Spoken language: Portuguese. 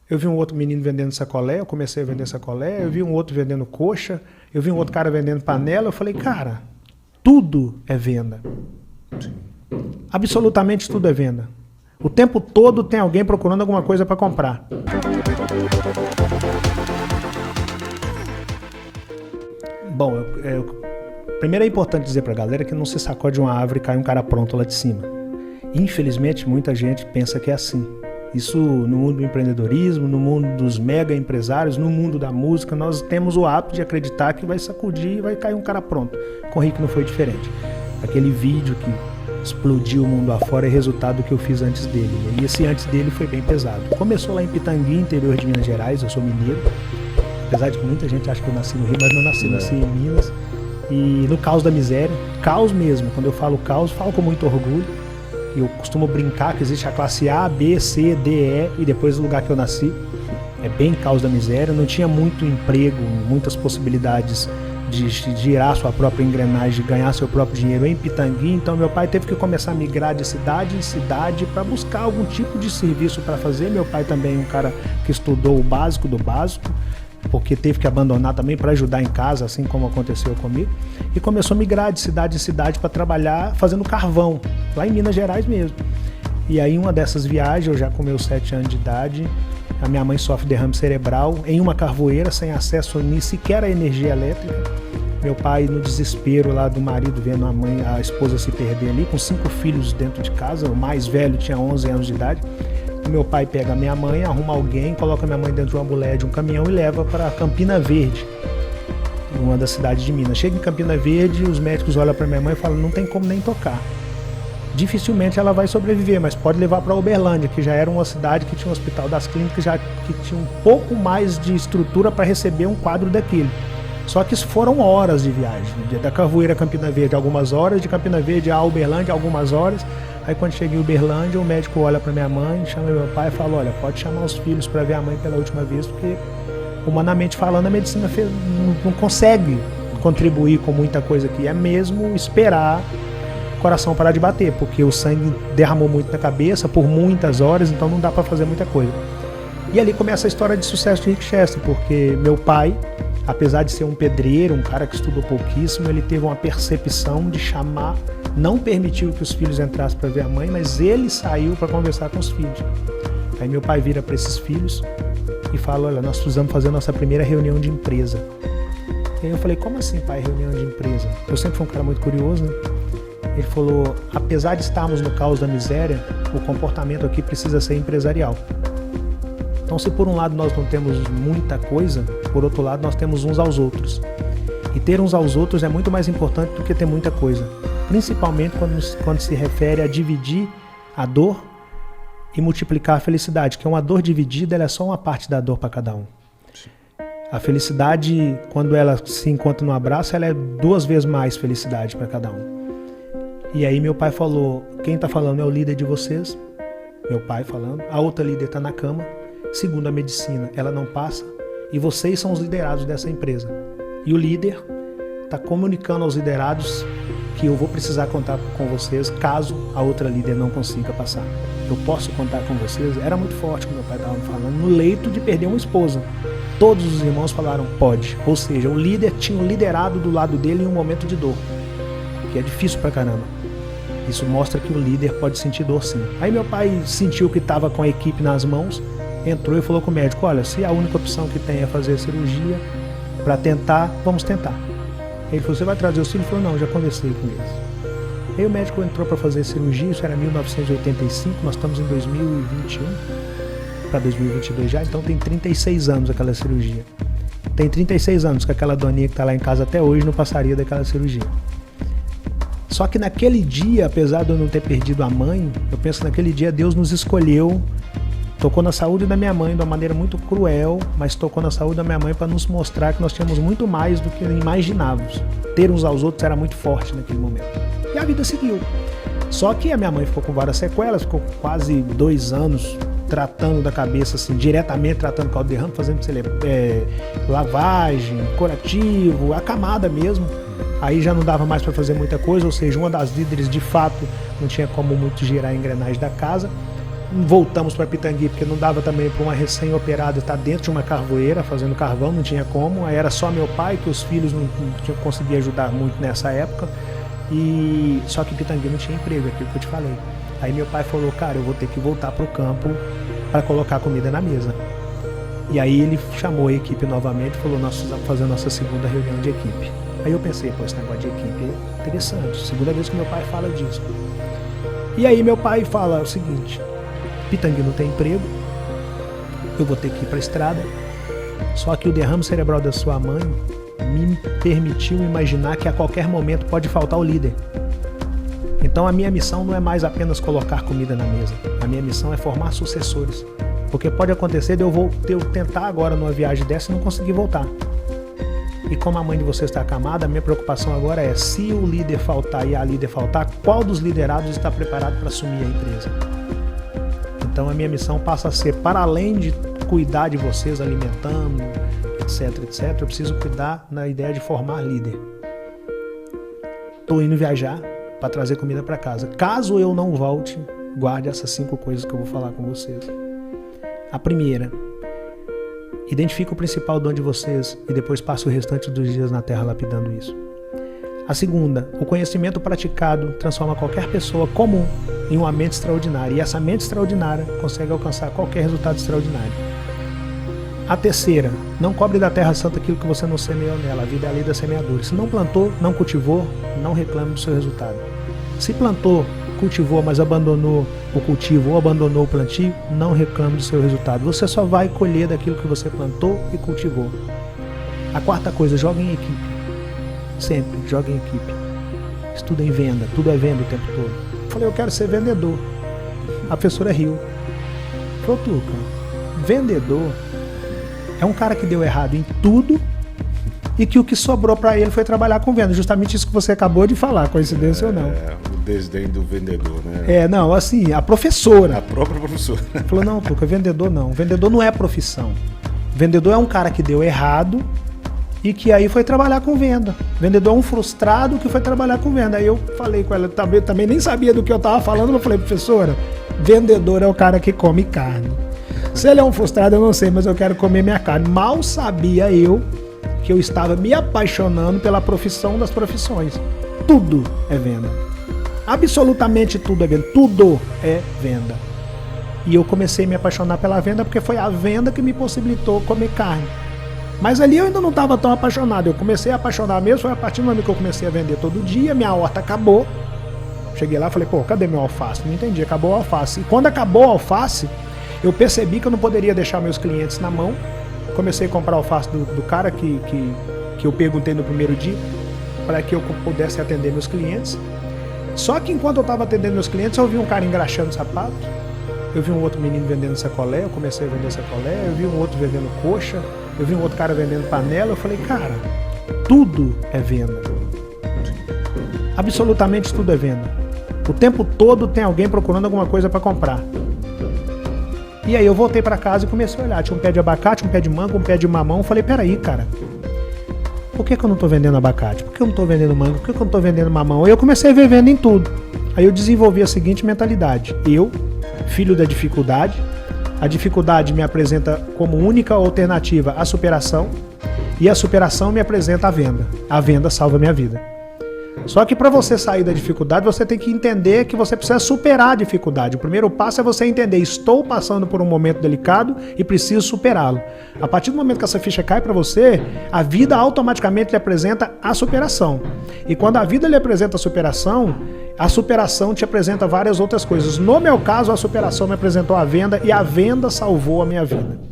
Eu vi um outro menino vendendo sacolé, eu comecei a vender sacolé, eu vi um outro vendendo coxa, eu vi um outro cara vendendo panela, eu falei, cara, tudo é venda. Absolutamente tudo é venda. O tempo todo tem alguém procurando alguma coisa para comprar. Bom, primeiro é importante dizer para a galera que não se sacode uma árvore e cai um cara pronto lá de cima. Infelizmente, muita gente pensa que é assim. Isso no mundo do empreendedorismo, no mundo dos mega empresários, no mundo da música, nós temos o hábito de acreditar que vai sacudir e vai cair um cara pronto. Com o Rick não foi diferente. Aquele vídeo que explodiu o mundo afora é resultado do que eu fiz antes dele. E esse antes dele foi bem pesado. Começou lá em Pitangui, interior de Minas Gerais, eu sou mineiro. Apesar de que muita gente acha que eu nasci no Rio, mas não nasci, nasci em Minas. E no caos da miséria, caos mesmo. Quando eu falo caos, falo com muito orgulho. Eu costumo brincar que existe a classe A, B, C, D, E e depois o lugar que eu nasci. É bem caos da miséria, não tinha muito emprego, muitas possibilidades de girar sua própria engrenagem, de ganhar seu próprio dinheiro em Pitangui. Então meu pai teve que começar a migrar de cidade em cidade para buscar algum tipo de serviço para fazer. Meu pai também é um cara que estudou o básico do básico, porque teve que abandonar também para ajudar em casa, assim como aconteceu comigo, e começou a migrar de cidade em cidade para trabalhar fazendo carvão, lá em Minas Gerais mesmo. E aí uma dessas viagens, eu já com meus 7 anos de idade, a minha mãe sofre derrame cerebral em uma carvoeira, sem acesso nem sequer à energia elétrica. Meu pai, no desespero lá do marido, vendo a esposa se perder ali, com 5 filhos dentro de casa, o mais velho tinha 11 anos de idade. Meu pai pega a minha mãe, arruma alguém, coloca minha mãe dentro de uma mulher de um caminhão e leva para Campina Verde, uma das cidades de Minas. Chega em Campina Verde, os médicos olham para minha mãe e falam, não tem como nem tocar. Dificilmente ela vai sobreviver, mas pode levar para Uberlândia, que já era uma cidade que tinha um hospital das clínicas, que tinha um pouco mais de estrutura para receber um quadro daquele. Só que isso foram horas de viagem, da Carvoeira a Campina Verde algumas horas, de Campina Verde a Uberlândia algumas horas. Aí quando cheguei em Uberlândia, o médico olha para minha mãe, chama meu pai e fala, olha, pode chamar os filhos para ver a mãe pela última vez, porque humanamente falando a medicina não consegue contribuir com muita coisa aqui, é mesmo esperar o coração parar de bater, porque o sangue derramou muito na cabeça por muitas horas, então não dá para fazer muita coisa. E ali começa a história de sucesso de Rick Chester, porque meu pai, apesar de ser um pedreiro, um cara que estudou pouquíssimo, ele teve uma percepção de chamar, não permitiu que os filhos entrassem para ver a mãe, mas ele saiu para conversar com os filhos. Aí meu pai vira para esses filhos e fala, olha, nós precisamos fazer a nossa primeira reunião de empresa. E aí eu falei, como assim, pai, reunião de empresa? Eu sempre fui um cara muito curioso, né? Ele falou, apesar de estarmos no caos da miséria, o comportamento aqui precisa ser empresarial. Então, se por um lado nós não temos muita coisa, por outro lado nós temos uns aos outros. E ter uns aos outros é muito mais importante do que ter muita coisa. Principalmente quando se refere a dividir a dor e multiplicar a felicidade, que uma dor dividida ela é só uma parte da dor para cada um. A felicidade, quando ela se encontra no abraço, ela é 2 vezes mais felicidade para cada um. E aí meu pai falou, quem está falando é o líder de vocês, meu pai falando, a outra líder está na cama, segundo a medicina, ela não passa, e vocês são os liderados dessa empresa. E o líder está comunicando aos liderados que eu vou precisar contar com vocês caso a outra líder não consiga passar. Eu posso contar com vocês? Era muito forte o que meu pai estava falando, no leito de perder uma esposa. Todos os irmãos falaram, pode. Ou seja, o líder tinha um liderado do lado dele em um momento de dor, que é difícil pra caramba. Isso mostra que o líder pode sentir dor sim. Aí meu pai sentiu que estava com a equipe nas mãos, entrou e falou com o médico, olha, se a única opção que tem é fazer a cirurgia, para tentar, vamos tentar. Ele falou, você vai trazer os filhos? Ele falou, não, já conversei com eles. Aí o médico entrou para fazer a cirurgia, isso era 1985, nós estamos em 2021, para 2022 já, então tem 36 anos aquela cirurgia. Tem 36 anos que aquela doninha que está lá em casa até hoje não passaria daquela cirurgia. Só que naquele dia, apesar de eu não ter perdido a mãe, eu penso que naquele dia Deus nos escolheu, tocou na saúde da minha mãe de uma maneira muito cruel, mas tocou na saúde da minha mãe para nos mostrar que nós tínhamos muito mais do que imaginávamos. Ter uns aos outros era muito forte naquele momento. E a vida seguiu. Só que a minha mãe ficou com várias sequelas, ficou quase 2 anos tratando da cabeça, assim, diretamente tratando caldo de derrame, fazendo lavagem, curativo, a camada mesmo. Aí já não dava mais para fazer muita coisa, ou seja, uma das líderes de fato não tinha como muito girar a engrenagem da casa. voltamos para Pitangui, porque não dava também para uma recém-operada estar dentro de uma carvoeira fazendo carvão, não tinha como. Aí era só meu pai, que os filhos não conseguiam ajudar muito nessa época. E só que Pitangui não tinha emprego, aquilo que eu te falei. Aí meu pai falou, cara, eu vou ter que voltar pro campo para colocar comida na mesa. E aí ele chamou a equipe novamente e falou, nós precisamos fazer a nossa segunda reunião de equipe. Aí eu pensei, pô, esse negócio de equipe é interessante, segunda vez que meu pai fala disso. E aí meu pai fala o seguinte, Pitangui não tem emprego, eu vou ter que ir para a estrada, só que o derrame cerebral da sua mãe me permitiu imaginar que a qualquer momento pode faltar o líder. Então a minha missão não é mais apenas colocar comida na mesa, a minha missão é formar sucessores, porque pode acontecer de eu tentar agora numa viagem dessa e não conseguir voltar. E como a mãe de vocês está acamada, a minha preocupação agora é, se o líder faltar e a líder faltar, qual dos liderados está preparado para assumir a empresa? Então a minha missão passa a ser, para além de cuidar de vocês, alimentando, etc, etc, eu preciso cuidar na ideia de formar líder. Estou indo viajar para trazer comida para casa. Caso eu não volte, guarde essas 5 coisas que eu vou falar com vocês. A primeira, identifique o principal dom de vocês e depois passe o restante dos dias na terra lapidando isso. A segunda, o conhecimento praticado transforma qualquer pessoa comum em uma mente extraordinária, e essa mente extraordinária consegue alcançar qualquer resultado extraordinário. A terceira, não cobre da terra santa aquilo que você não semeou nela, a vida é a lei da semeadura. Se não plantou, não cultivou, não reclame do seu resultado. Se plantou, cultivou, mas abandonou o cultivo ou abandonou o plantio, não reclame do seu resultado. Você só vai colher daquilo que você plantou e cultivou. A quarta coisa, jogue em equipe. Sempre, jogue em equipe. Estuda em venda, tudo é venda o tempo todo. Eu falei, eu quero ser vendedor. A professora riu. Falou, Tuca, vendedor é um cara que deu errado em tudo e que o que sobrou para ele foi trabalhar com venda. Justamente isso que você acabou de falar, coincidência ou não. O desdém do vendedor, né? Não, assim, a professora. A própria professora. Falou, não, Tuca, vendedor não. Vendedor não é profissão. Vendedor é um cara que deu errado e que aí foi trabalhar com venda. Vendedor é um frustrado que foi trabalhar com venda. Aí eu falei com ela, também nem sabia do que eu estava falando, eu falei, professora, vendedor é o cara que come carne. Se ele é um frustrado, eu não sei, mas eu quero comer minha carne. Mal sabia eu que eu estava me apaixonando pela profissão das profissões. Tudo é venda. Absolutamente tudo é venda. Tudo é venda. E eu comecei a me apaixonar pela venda porque foi a venda que me possibilitou comer carne. Mas ali eu ainda não estava tão apaixonado. Eu comecei a apaixonar mesmo, foi a partir do momento que eu comecei a vender todo dia, minha horta acabou. Cheguei lá e falei, pô, cadê meu alface? Não entendi, acabou o alface. E quando acabou o alface, eu percebi que eu não poderia deixar meus clientes na mão. Comecei a comprar alface do cara que eu perguntei no primeiro dia, para que eu pudesse atender meus clientes. Só que enquanto eu estava atendendo meus clientes, eu vi um cara engraxando sapato, eu vi um outro menino vendendo sacolé, eu comecei a vender sacolé, eu vi um outro vendendo coxa, eu vi um outro cara vendendo panela, eu falei, cara, tudo é venda. Absolutamente tudo é venda. O tempo todo tem alguém procurando alguma coisa para comprar. E aí eu voltei para casa e comecei a olhar. Tinha um pé de abacate, um pé de manga, um pé de mamão. Eu falei, peraí, cara, por que eu não tô vendendo abacate? Por que eu não tô vendendo manga? Por que eu não tô vendendo mamão? Aí eu comecei a ver venda em tudo. Aí eu desenvolvi a seguinte mentalidade. Eu, filho da dificuldade, a dificuldade me apresenta como única alternativa a superação, e a superação me apresenta a venda. A venda salva a minha vida. Só que para você sair da dificuldade, você tem que entender que você precisa superar a dificuldade. O primeiro passo é você entender, estou passando por um momento delicado e preciso superá-lo. A partir do momento que essa ficha cai para você, a vida automaticamente lhe apresenta a superação. E quando a vida lhe apresenta a superação te apresenta várias outras coisas. No meu caso, a superação me apresentou a venda e a venda salvou a minha vida.